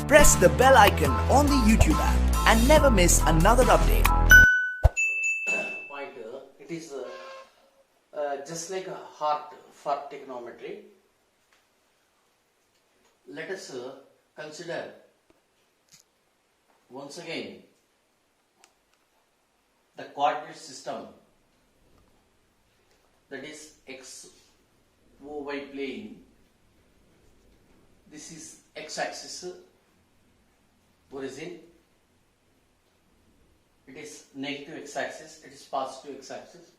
Press the bell icon on the YouTube app and never miss another update. Point. It is just like a heart for trigonometry. Let us consider once again the coordinate system, that is x y plane. This is x-axis origin. It is negative x-axis, it is positive x-axis,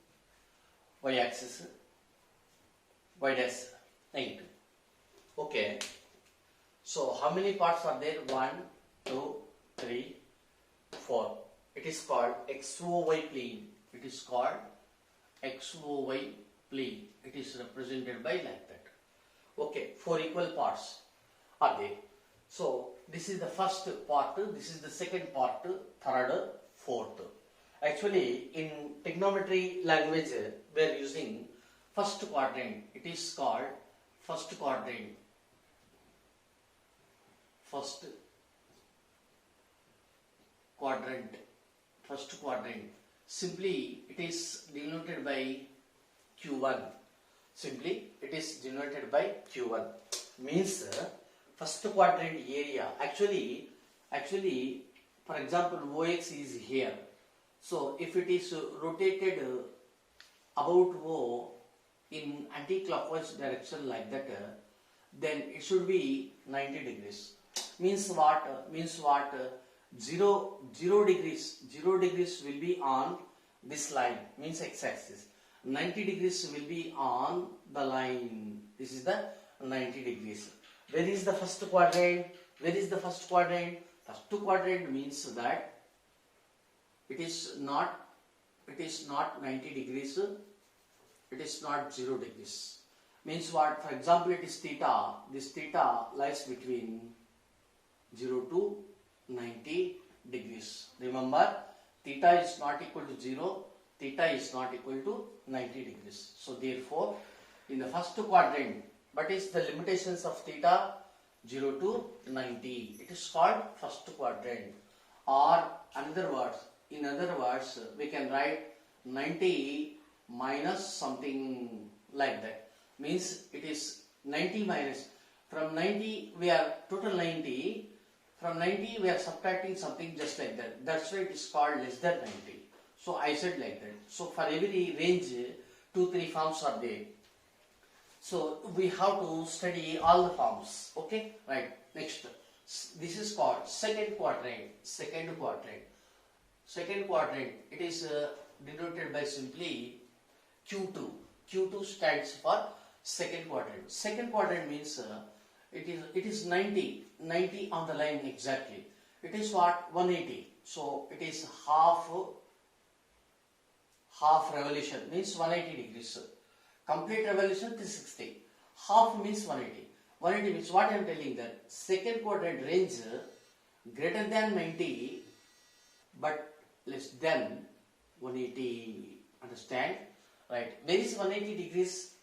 y-axis, y dash negative. Okay. So how many parts are there? 1, 2, 3, 4. It is called XOY plane. It is called XOY plane. It is represented by like that. Okay, 4 equal parts are there. So this is the first part, this is the second part, third, fourth. Actually in trigonometry language we are using first quadrant. It is called first quadrant. First quadrant. Simply it is denoted by Q1. Simply it is denoted by Q1. Means first quadrant area. Actually, for example, OX is here. So if it is rotated about O in anti-clockwise direction like that, then it should be 90 degrees. Means what? 0 degrees. 0 degrees will be on this line, means x-axis. 90 degrees will be on the line. This is the 90 degrees. Where is the first quadrant? First quadrant means that it is not 90 degrees. It is not 0 degrees. Means what? For example, it is theta. This theta lies between 0 to 90 degrees. Remember, theta is not equal to 0. Theta is not equal to 90 degrees. So therefore, in the first quadrant, what is the limitations of theta? 0 to 90. It is called first quadrant. Or in other words, we can write 90 minus something like that. Means it is 90 minus. From 90 we are total 90. From 90 we are subtracting something just like that. That's why it is called less than 90. So I said like that. So for every range, 2-3 forms are there. So we have to study all the forms. Okay, right. Next, this is called second quadrant. Second quadrant. It is denoted by simply Q2. Q2 stands for second quadrant. Second quadrant means it is 90 on the line exactly. It is what? 180. So it is half revolution, means 180 degrees. Complete revolution 360. Half means 180. 180 means what I am telling that second quadrant range greater than 90 but less than 180. Understand? Right. Where is 180 degrees?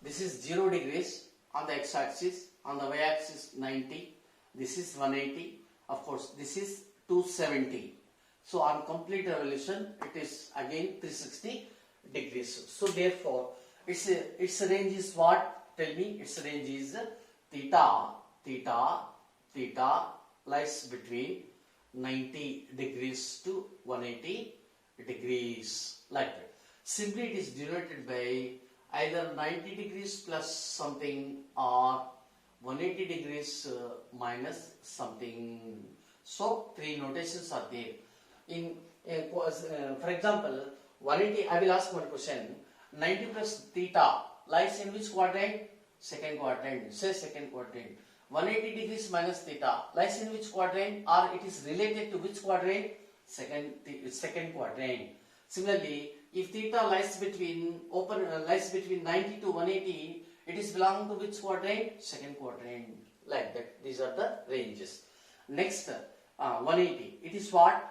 This is 0 degrees on the x-axis. On the y-axis 90. This is 180. Of course, this is 270. So on complete revolution, it is again 360 degrees. So therefore, its range is what? Tell me. Its range is theta lies between 90 degrees to 180 degrees like that. Simply it is denoted by either 90 degrees plus something or 180 degrees minus something. So 3 notations are there. For example, 180, I will ask one question. 90 plus theta lies in which quadrant? Second quadrant. Say second quadrant. 180 degrees minus theta lies in which quadrant, or it is related to which quadrant? Second quadrant. Similarly, if theta lies between 90 to 180, it is belonging to which quadrant? Second quadrant. Like that. These are the ranges. Next, 180. It is what?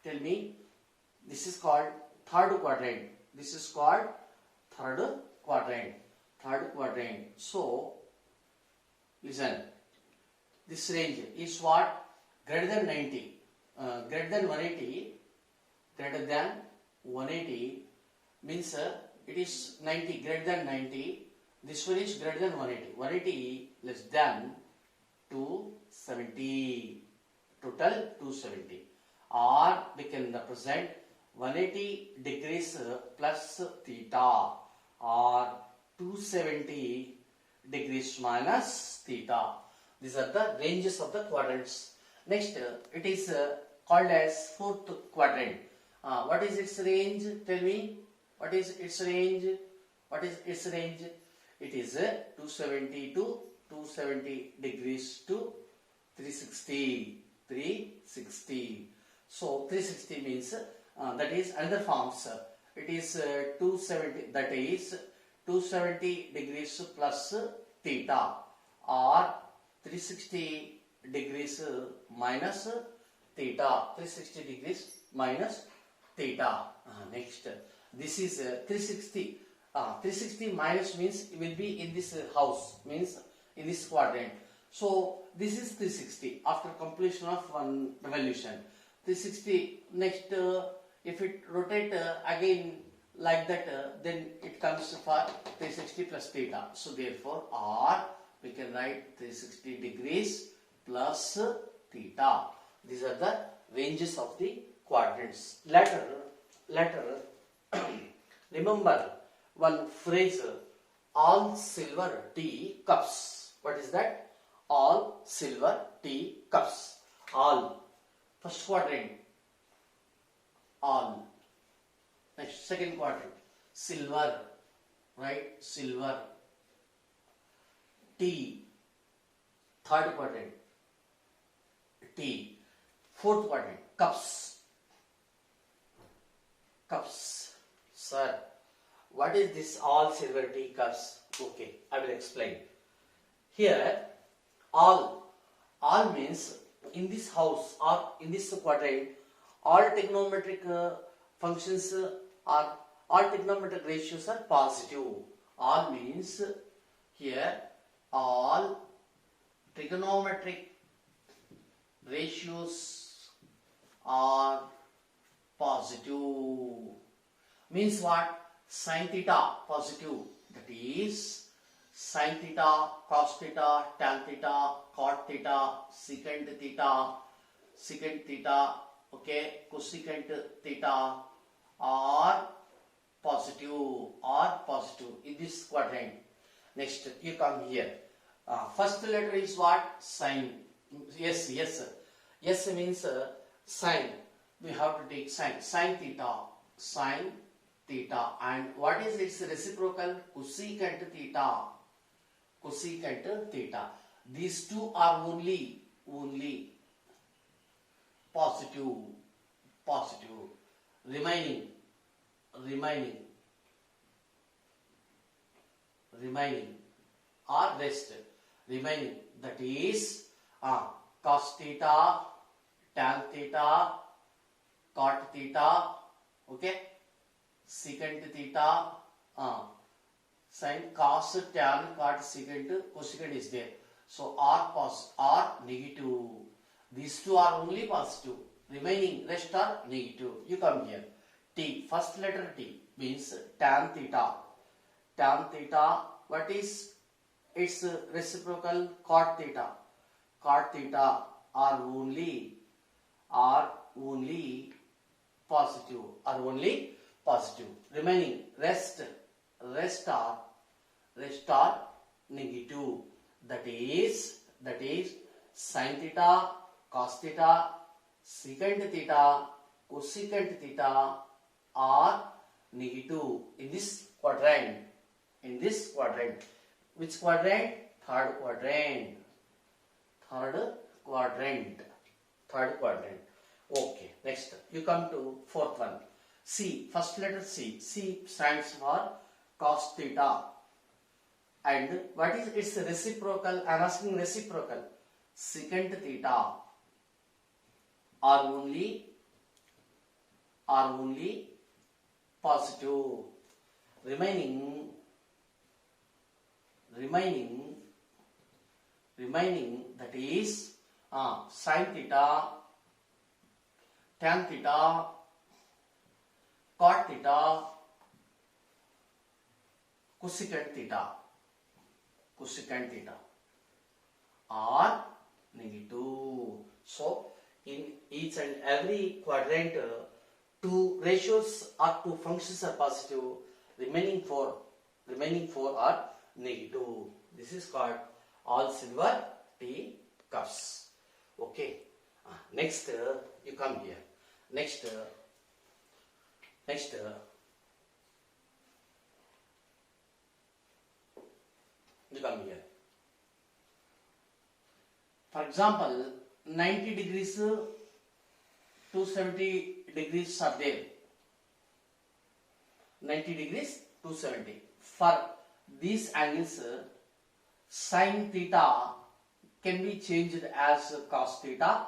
Tell me. This is called third quadrant. third quadrant. So Listen, this range is what? Greater than 90, greater than 180, greater than 180 means it is 90, greater than 90. This one is greater than 180. 180 less than 270. Total 270. Or we can represent 180 degrees plus theta, or 270 degrees minus theta. These are the ranges of the quadrants. Next, it is called as fourth quadrant. What is its range? Tell me. What is its range? What is its range? It is 270 to 270 degrees to 360. 360. So 360 means that is another forms. It is 270. That is 270 degrees plus theta, or 360 degrees minus theta. 360 degrees minus theta. Next, this is 360. 360 minus means it will be in this house, means in this quadrant. So this is 360 after completion of one revolution. 360. Next, if it rotate again like that, then it comes for 360 plus theta. So therefore, R we can write 360 degrees plus theta. These are the ranges of the quadrants. Later, remember one phrase: all silver tea cups. What is that? All silver tea cups. All. First quadrant. All. Next, second quadrant. Silver. Right? Silver. Tea. Third quadrant. Tea. Fourth quadrant. Cups. Cups. Sir, what is this all silver tea cups? Okay, I will explain. Here, all means in this house or in this quadrant, all trigonometric functions are, all trigonometric ratios are positive. All means here all trigonometric ratios are positive. Means what? Sin theta positive, that is sin theta, cos theta, tan theta, cot theta, secant theta, okay, cosecant theta are positive in this quadrant. Next, you come here. First letter is what? Sin. Yes means sin. We have to take sin. Sin theta, and what is its reciprocal? Cosecant theta. These two are only positive. Remaining or rest. Remaining, that is cos theta, tan theta, cot theta, okay, secant theta, sin, cos, tan, cot, secant, cosecant is there. So R negative. These two are only positive. Remaining rest are negative. You come here. T, first letter T means tan theta. Tan theta, what is its reciprocal? Cot theta. Cot theta are only positive. Remaining rest are negative. That is sin theta, cos theta, secant theta, cosecant theta are negative in this quadrant. Which quadrant? Third quadrant. Okay, next you come to fourth one. C, first letter C. C stands for cos theta. And what is its reciprocal? I am asking reciprocal. Secant theta are only positive. Remaining remaining, that is sin theta, tan theta, cot theta, cosecant theta are negative. So in each and every quadrant, two ratios or two functions are positive, remaining four are negative. This is called all silver T curves. Okay. Next, you come here. Next, you come here. For example, 90 degrees, 270 degrees are there. 90 degrees, 270. For these angles, sin theta can be changed as cos theta.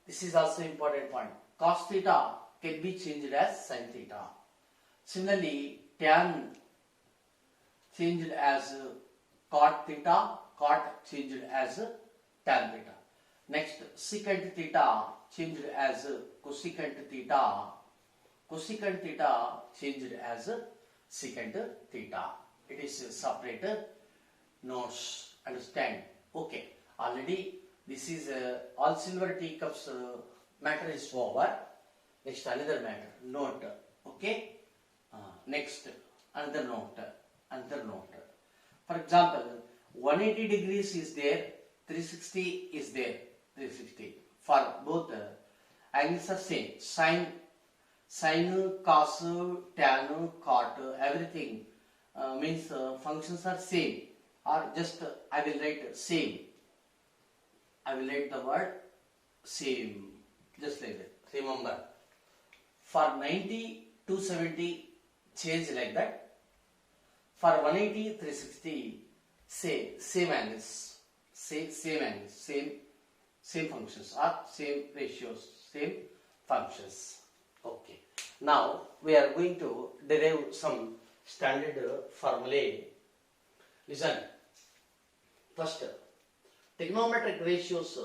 This is also important point. Cos theta can be changed as sin theta. Similarly, tan changed as cot theta, cot changed as tan theta. Next, secant theta changed as cosecant theta, cosecant theta changed as secant theta. It is separated notes. Understand? Okay. Already this is all silver teacups matter is over. Next, another matter. Note. Okay. Next, another note. For example, 180 degrees is there, 360 is there, 360. For both angles are same. Sin, cos, tan, cot, everything means functions are same. Or just I will write same. I will write the word same. Just like that. Remember. For 90, 270 change like that. For 180, 360 same angles. Same angles. Same functions or same ratios. Same functions. Okay. Now we are going to derive some standard formulae. Listen. First, trigonometric ratios.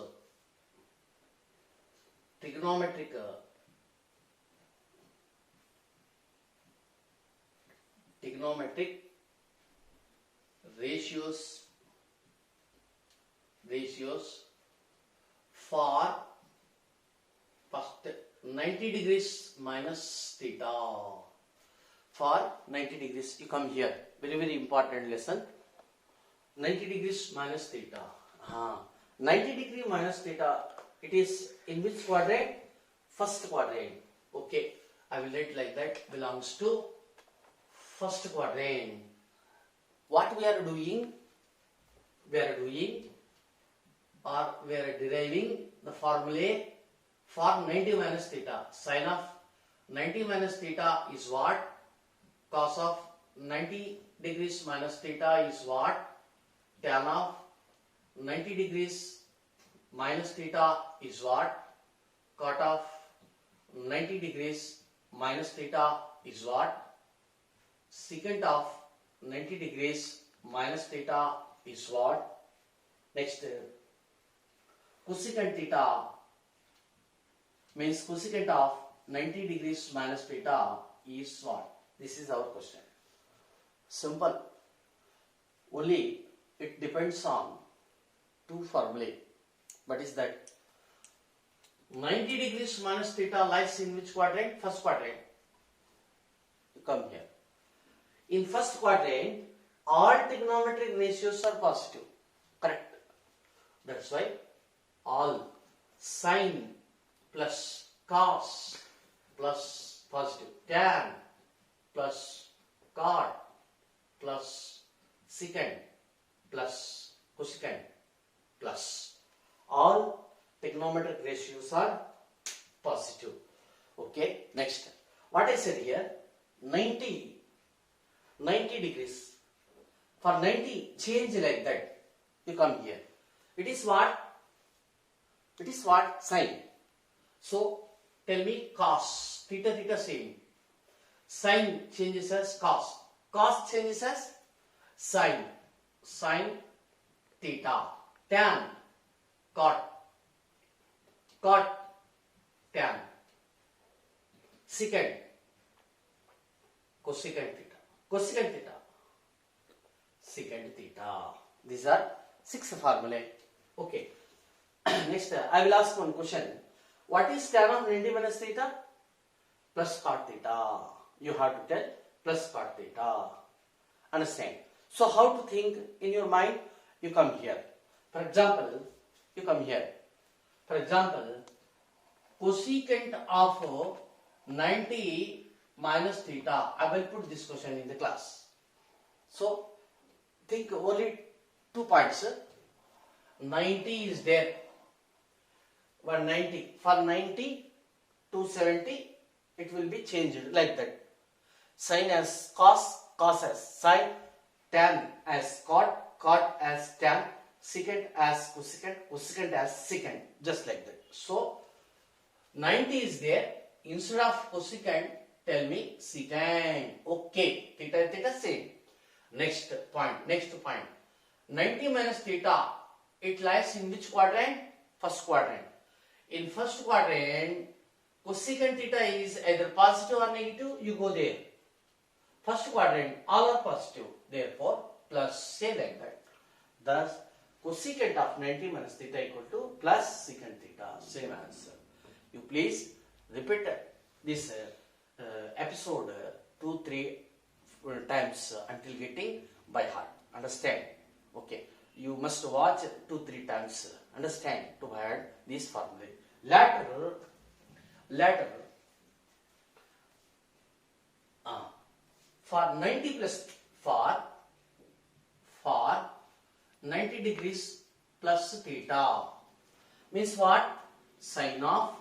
Trigonometric ratios for first 90 degrees minus theta. For 90 degrees, you come here. Very important lesson. 90 degrees minus theta. 90 degree minus theta, it is in which quadrant? First quadrant. Okay, I will write like that, belongs to first quadrant. What we are doing? We are deriving the formulae for 90 minus theta. Sin of 90 minus theta is what? Cos of 90 degrees minus theta is what? Tan of 90 degrees minus theta is what? Cot of 90 degrees minus theta is what? Secant of 90 degrees minus theta is what? Next, cosecant theta means cosecant of 90 degrees minus theta is what? This is our question. Simple. Only it depends on two formulae. What is that? 90 degrees minus theta lies in which quadrant? First quadrant. You come here. In first quadrant, all trigonometric ratios are positive. Correct. That's why all sin plus cos plus positive, tan plus cot plus secant plus cosecant plus all trigonometric ratios are positive. Okay. Next, what I said here, 90 degrees. For 90, change like that. You come here. It is what? It is what? Sin. So, tell me cos. Theta same. Sin changes as cos. Cos changes as sin. Sin theta, tan, cot, cot, tan, secant, cosecant theta, cosecant theta, secant theta. These are 6 formulae. Okay. Next, I will ask one question. What is tan of 90 minus theta? Plus cot theta. You have to tell plus cot theta. Understand? So how to think in your mind? You come here. For example, you come here. For example, cosecant of 90 minus theta. I will put this question in the class. So think only 2 points. 90 is there. 190. For 90, 270, it will be changed like that. Sin as cos, cos as sin, tan as cot, cot as tan, secant as cosecant, cosecant as secant, just like that. So 90 is there. Instead of cosecant, tell me secant. Okay, theta theta same. Next point. 90 minus theta, it lies in which quadrant? First quadrant. In first quadrant, cosecant theta is either positive or negative, you go there. First quadrant, all are positive, therefore plus, say like that. Thus, cosecant of 90 minus theta equal to plus secant theta, same answer. You please repeat this episode 2-3 times until getting by heart. Understand? Okay. You must watch 2-3 times. Understand to add this formula. Later, for 90 plus for 90 degrees plus theta means what? Sin of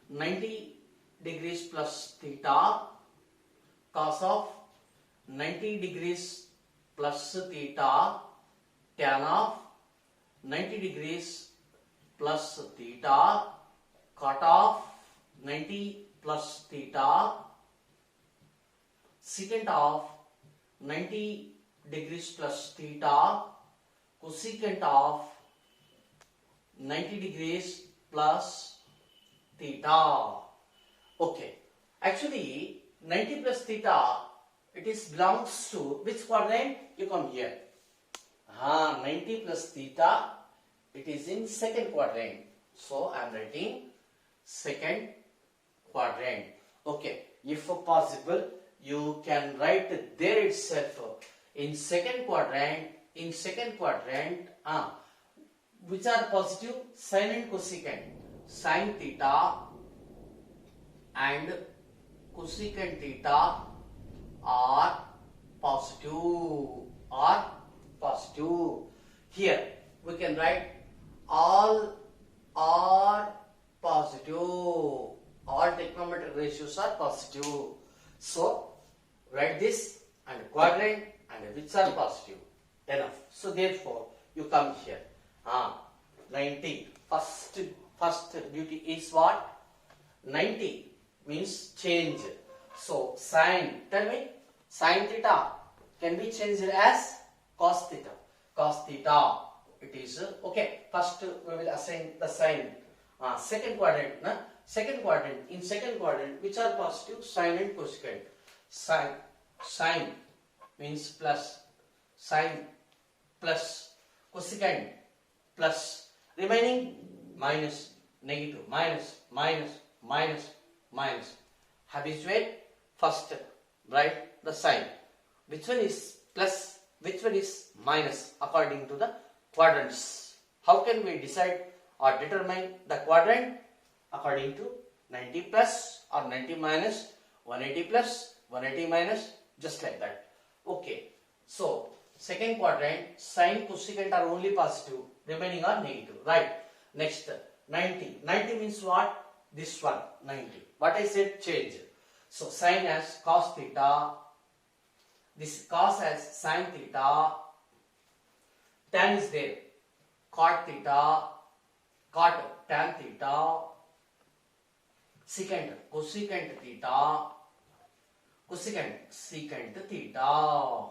90 degrees plus theta, cos of 90 degrees plus theta, tan of 90 degrees plus theta, cot of 90 plus theta, secant of 90 degrees plus theta, cosecant of 90 degrees plus theta. Okay. Actually, 90 plus theta, it is belongs to which quadrant? You come here. 90 plus theta, it is in second quadrant. So I am writing second quadrant. Okay. If possible, you can write there itself in second quadrant. Which are positive? Sin and cosecant. Sin theta and cosecant theta are positive. Here we can write all are positive. All trigonometric ratios are positive. So write this and quadrant and which are positive. Enough. So therefore you come here. 90. First duty is what? 90 means change. So sin, tell me, sin theta can be changed as cos theta. Cos theta, it is okay. First we will assign the sign. Second quadrant, in second quadrant, which are positive? Sin and cosecant. Sin means plus, sin plus, cosecant plus, remaining minus, negative, minus. Habituate, first write the sign. Which one is plus, which one is minus according to the quadrants. How can we decide or determine the quadrant? According to 90 plus or 90 minus, 180 plus, 180 minus, just like that. Okay. So, second quadrant, sin, cosecant are only positive, remaining are negative. Right. Next, 90. 90 means what? This one, 90. What I said, change. So, sin as cos theta, this cos as sin theta, tan is there, cot theta, cot tan theta, secant cosecant theta, cosecant secant theta.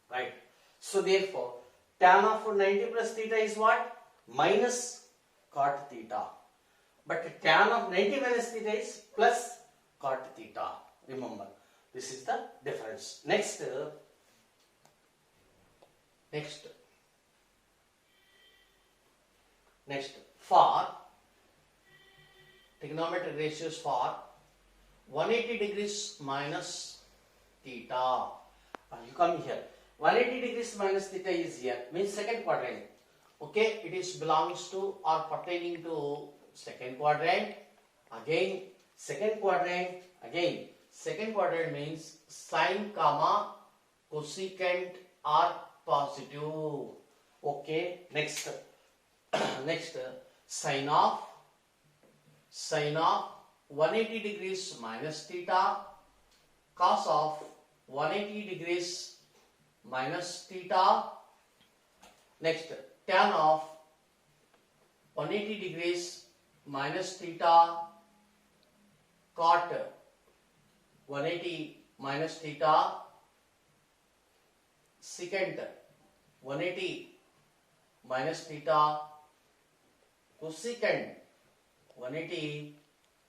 Right. So therefore, tan of 90 plus theta is what? Minus cot theta. But tan of 90 minus theta is plus cot theta. Remember, this is the difference. Next, for trigonometric ratios for 180 degrees minus theta. You come here. 180 degrees minus theta is here, means second quadrant. Okay, it is belongs to or pertaining to second quadrant. Again, second quadrant. Again, second quadrant means sine, comma, cosecant are positive. Okay, next, next, sine of 180 degrees minus theta, cos of 180 degrees minus theta. Next, tan of 180 degrees minus theta, cot 180 minus theta, secant 180 minus theta, cosecant 180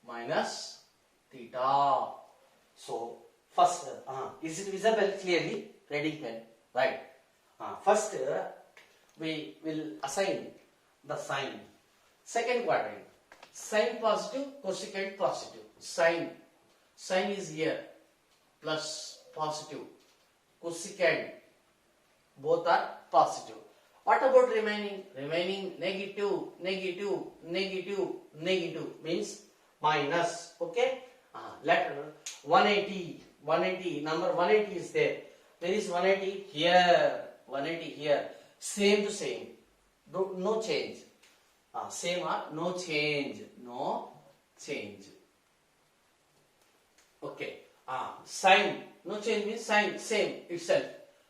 minus theta. So first, is it visible clearly? Reading pen, right? First, we will assign the sign. Second quadrant, sine positive, cosecant positive. Sine is here, plus positive. Cosecant, both are positive. What about remaining? Remaining negative, negative, negative, negative means minus. Okay? Letter 180, number 180 is there. There is 180 here, 180 here. Same to same. No change. Same or no change. No change. Okay. Sine. No change means sine. Same itself.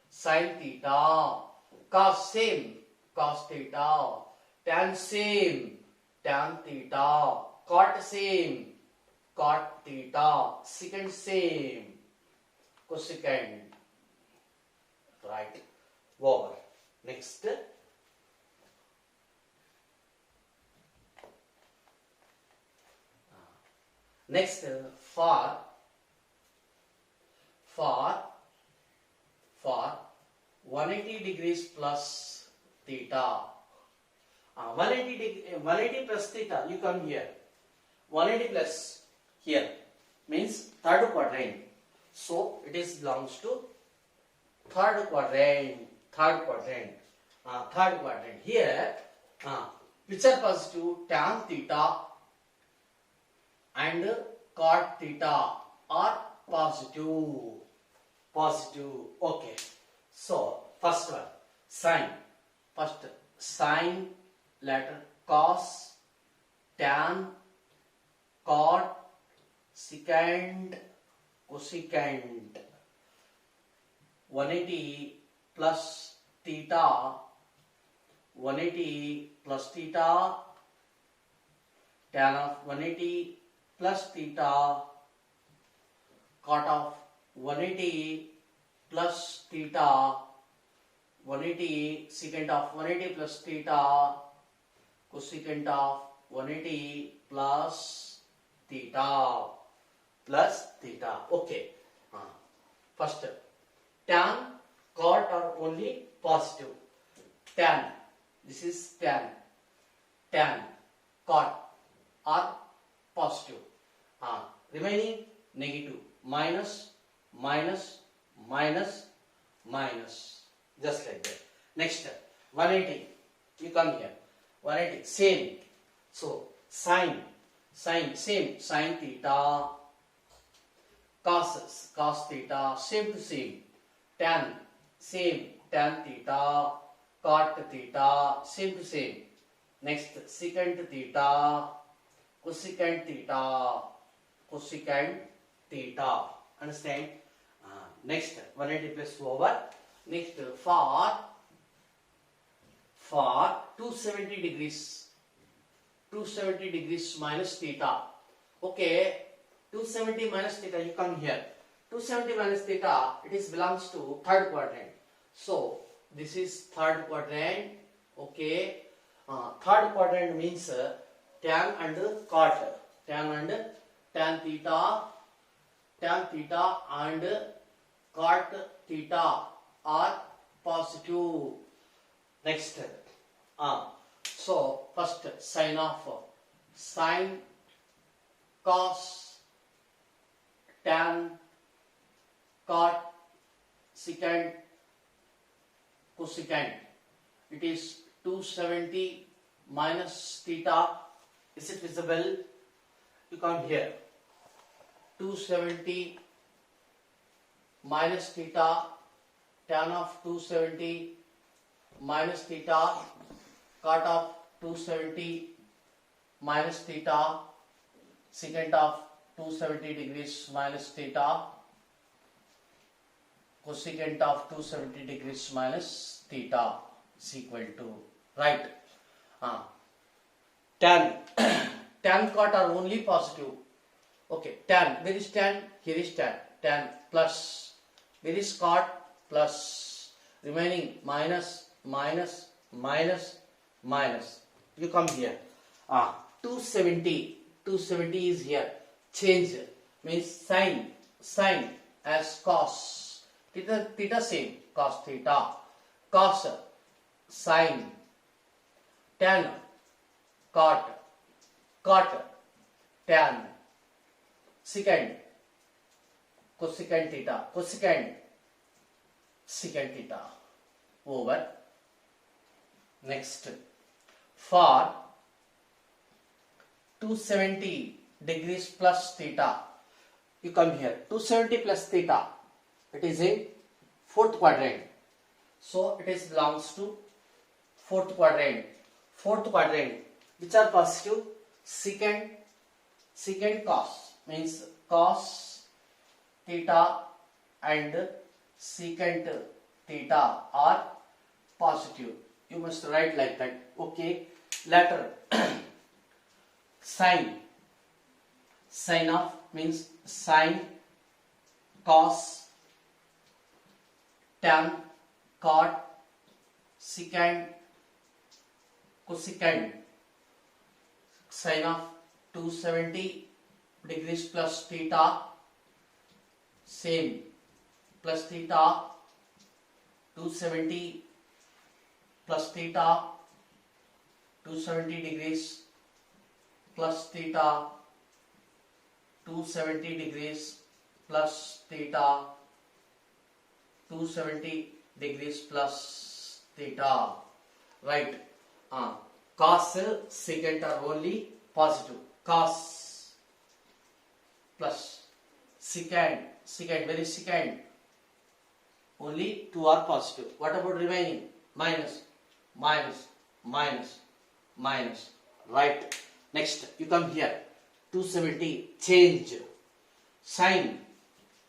Sine theta. Cos same. Cos theta. Tan same. Tan theta. Cot same. Cot theta. Secant same. Cosecant. Right. Over. Next. Next, for 180 degrees plus theta. 180 plus theta, you come here. 180 plus here means third quadrant. So it is belongs to third quadrant. Here, which are positive? Tan theta and cot theta are positive. Okay. So first one, sine. First sine, letter cos, tan, cot, secant, cosecant. 180 plus theta, 180 plus theta, tan of 180 plus theta, cot of 180 plus theta, 180 secant of 180 plus theta, cosecant of 180 plus theta. Okay. First, tan, cot are only positive. Tan, this is tan. Cot are positive. Remaining negative. Minus. Just like that. Next, 180. You come here. 180. Same. So, sine. Same. Sine theta. Cos theta. Same to same. Tan. Same. Tan theta. Cot theta. Same to same. Next, secant theta. Cosecant theta. Understand? Next, 180 plus over. Next, for 270 degrees minus theta. Okay, 270 minus theta, you come here. 270 minus theta, it is belongs to third quadrant. So, This is third quadrant. Okay. Third quadrant means tan and cot. Tan theta and cot theta are positive. Next. So first sign of sine, cos, tan, cot, secant, cosecant. It is 270 minus theta. Is it visible? You come here. 270 minus theta, tan of 270 minus theta, cot of 270 minus theta, secant of 270 degrees minus theta, cosecant of 270 degrees minus theta is equal to, right? Tan tan cot are only positive. Okay, tan, where is tan? Here is tan. Tan plus, where is cot? Plus, remaining minus, minus, minus, minus. You come here. 270 is here. Change means sine as cos. Theta same, cos theta. Cos, sine. Tan, cot. Tan. Secant, cosecant theta. Cosecant, secant theta. Over. Next, for 270 degrees plus theta, you come here. 270 plus theta, it is a fourth quadrant. So it is belongs to fourth quadrant. Fourth quadrant, which are positive? Secant cos means cos theta and secant theta are positive. You must write like that. Okay. Later sine of means sine, cos, tan, cot, secant, cosecant. Sine of 270 degrees plus theta, same, plus theta, 270 plus theta, 270 degrees plus theta, 270 degrees plus theta, 270 degrees plus theta. Right. Cos, secant are only positive. Cos plus secant, where is secant? Only two are positive. What about remaining? Minus. Right. Next, you come here. 270, change. Sine,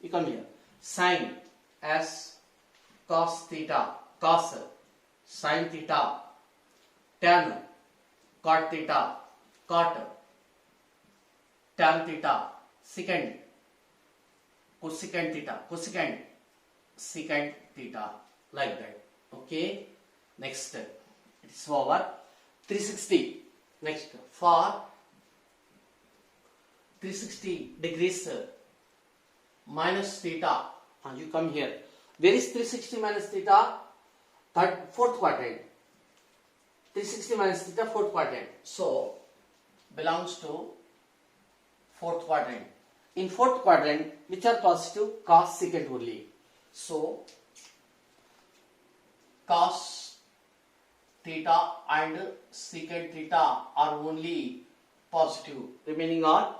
you come here. Sine as cos theta. Cos, sine theta. Tan, cot theta. Cot, tan theta. Secant, cosecant theta. Cosecant, secant theta. Like that. Okay. Next, it's over. 360. Next, for 360 degrees minus theta. You come here. Where is 360 minus theta? Fourth quadrant. 360 minus theta, fourth quadrant. So, belongs to fourth quadrant. In fourth quadrant, which are positive? Cos, secant only. So, cos theta and secant theta are only positive. Remaining are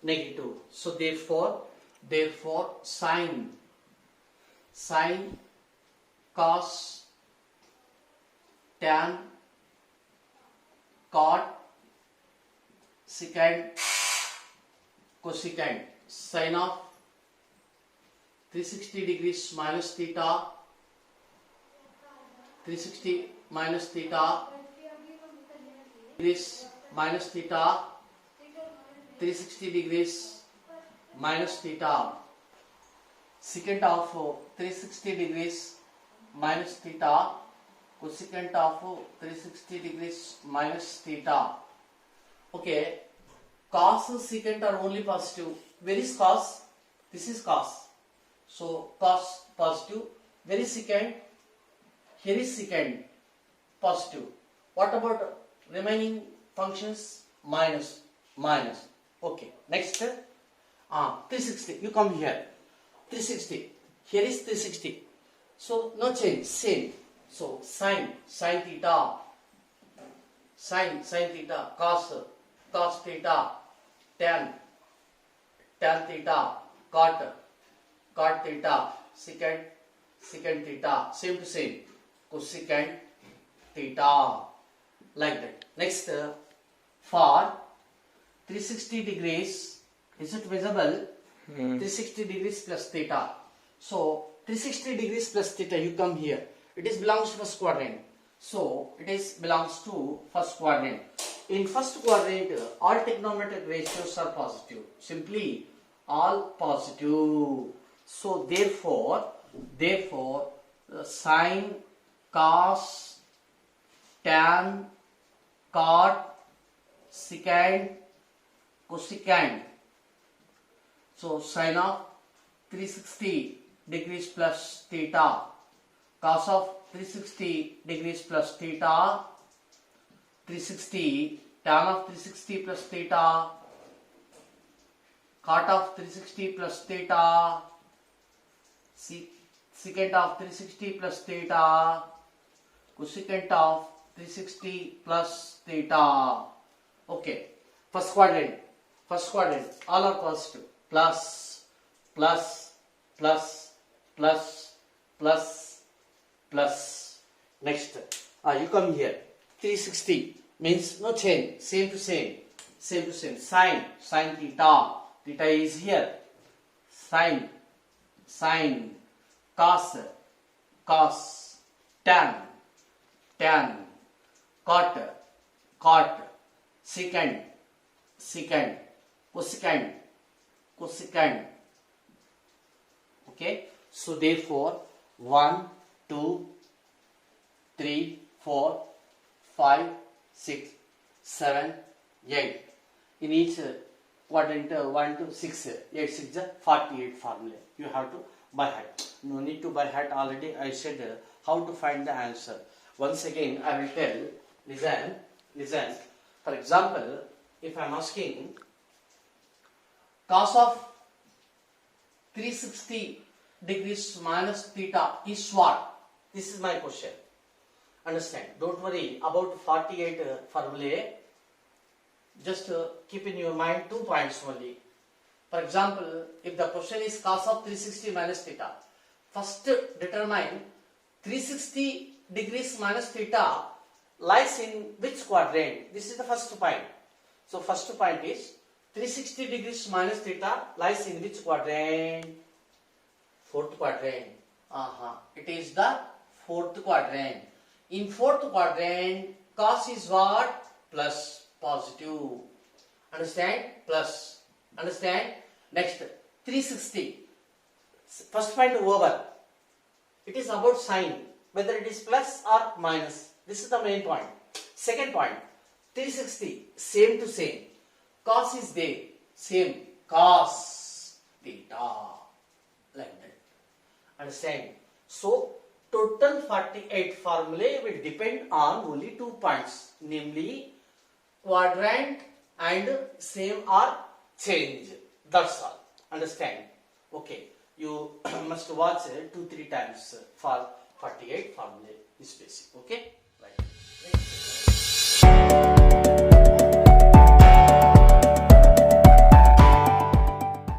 negative. So, therefore, sine, cos, tan, cot, secant, cosecant. Sine of 360 degrees minus theta, 360 minus theta, degrees minus theta, 360 degrees minus theta. Secant of 360 degrees minus theta cosecant of 360 degrees minus theta. Okay, cos and secant are only positive. Where is cos? This is cos. So cos positive. Where is secant? Here is secant positive. What about remaining functions? Minus. Okay. Next, 360. You come here. 360. Here is 360. So no change. Same. So sine theta. Sine theta. Cos theta. Tan theta. Cot theta. Secant theta. Same to same. Cosecant theta. Like that. Next, for 360 degrees, is it visible? 360 degrees plus theta. So 360 degrees plus theta, you come here. It is belongs to first quadrant. So it is belongs to first quadrant. In first quadrant, all trigonometric ratios are positive. Simply all positive. So therefore, sine, cos, tan, cot, secant, cosecant. So sine of 360 degrees plus theta, cos of 360 degrees plus theta, 360, tan of 360 plus theta, cot of 360 plus theta, secant of 360 plus theta, cosecant of 360 plus theta. Okay, first quadrant, all are positive. Plus. Next, you come here. 360 means no change. Same to same. Sine theta. Theta is here. Sine. Cos. Tan. Cot. Secant. Cosecant. Okay, so therefore 1, 2, 3, 4, 5, 6, 7, 8. In each quadrant, 1 to 6, 8, 6 is 48 formula. You have to by heart. No need to by heart. Already I said how to find the answer. Once again I will tell. Listen. For example, if I am asking cos of 360 degrees minus theta is what? This is my question. Understand? Don't worry about 48 formulae. Just keep in your mind 2 points only. For example, if the question is cos of 360 minus theta, first determine 360 degrees minus theta lies in which quadrant? This is the first point. So first point is 360 degrees minus theta lies in which quadrant? Fourth quadrant. It is the fourth quadrant. In fourth quadrant, cos is what? Plus, positive. Understand? Plus. Understand? Next, 360. First point over. It is about sign. Whether it is plus or minus. This is the main point. Second point, 360. Same to same. Cos is there. Same. Cos theta. Like that. Understand? So, total 48 formulae will depend on only 2 points. Namely, quadrant and same or change. That's all. Understand? Okay. You must watch 2-3 times for 48 formulae. Is basic. Okay? Right.